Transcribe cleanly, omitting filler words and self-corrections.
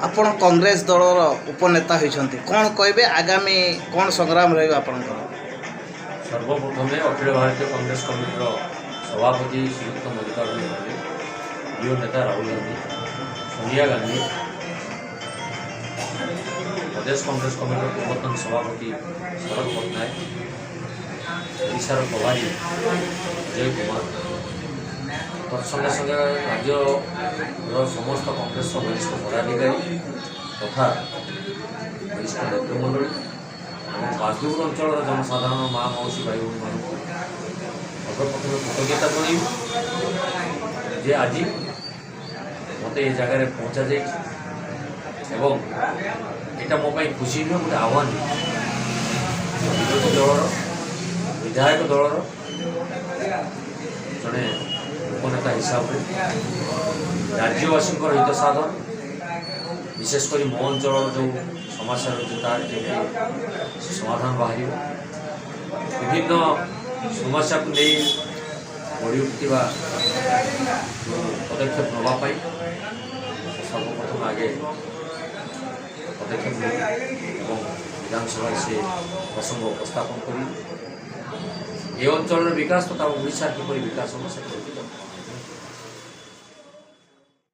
ଆପଣ କଂଗ୍ରେସ ଦଳର ଉପନେତା ହୋଇଛନ୍ତି, କ'ଣ କହିବେ? ଆଗାମୀ କ'ଣ ସଂଗ୍ରାମ ରହିବ ଆପଣଙ୍କର? ସର୍ବପ୍ରଥମେ ଅଖିଳ ଭାରତୀୟ କଂଗ୍ରେସ କମିଟିର ସଭାପତି ଶ୍ରୀଯୁକ୍ତ ମଲ୍ଲିକାର୍ଜୁନ ଖଡ଼ଗେ, ପ୍ରିୟ ନେତା ରାହୁଲ ଗାନ୍ଧୀ, ସୋନିଆ ଗାନ୍ଧୀ, ପ୍ରଦେଶ କଂଗ୍ରେସ କମିଟିର ପୂର୍ବତନ ସଭାପତି ଶରଦ ପଟ୍ଟନାୟକ, ଓଡ଼ିଶାର ପ୍ରଭାରୀ ଅଜୟ କୁମାର, ତତ୍ସଙ୍ଗେ ସଙ୍ଗେ ରାଜ୍ୟର ସମସ୍ତ କଂଗ୍ରେସ ବରିଷ୍ଠ ପଦାଧିକାରୀ ତଥା ବରିଷ୍ଠ ନେତୃମଣ୍ଡଳୀ এবং ବାସଦେବପୁର ଅଞ୍ଚଳର ଜନସାଧାରଣ ମା ମାଉସୀ ଭାଇ ଭଉଣୀମାନଙ୍କୁ ସର୍ବପ୍ରଥମେ କୃତଜ୍ଞତା ଜଣାଇବି ଯେ ଆଜି ମୋତେ ଏ ଜାଗାରେ ପହଞ୍ଚାଯାଇଛି ଏବଂ এটা ମୋ ପାଇଁ ଖୁସି ନୁହେଁ, ଗୋଟେ ଆହ୍ୱାନ। ବିରୋଧୀ ଦଳର ବିଧାୟକ ଦଳର ଜଣେ ଉପନେତା ହିସାବରେ ରାଜ୍ୟବାସୀଙ୍କର ହିତ ସାଧନ, ବିଶେଷ କରି ମୋ ଅଞ୍ଚଳର ଯେଉଁ ସମସ୍ୟା ରହିଛି ତାର କେମିତି ସମାଧାନ ବାହାରିବ, ବିଭିନ୍ନ ସମସ୍ୟାକୁ ନେଇ ଗଢ଼ି ଉଠୁଥିବା ଯେଉଁ ପଦକ୍ଷେପ ନେବା ପାଇଁ ସର୍ବପ୍ରଥମେ ଆଗେ ପଦକ୍ଷେପ ନେବି ଏବଂ ବିଧାନସଭାରେ ସେ ପ୍ରସଙ୍ଗ ଉପସ୍ଥାପନ କରି ଏ ଅଞ୍ଚଳର ବିକାଶ ତଥା ଓଡ଼ିଶାର କିପରି ବିକାଶ ହେବ ସେଥିପ୍ରତି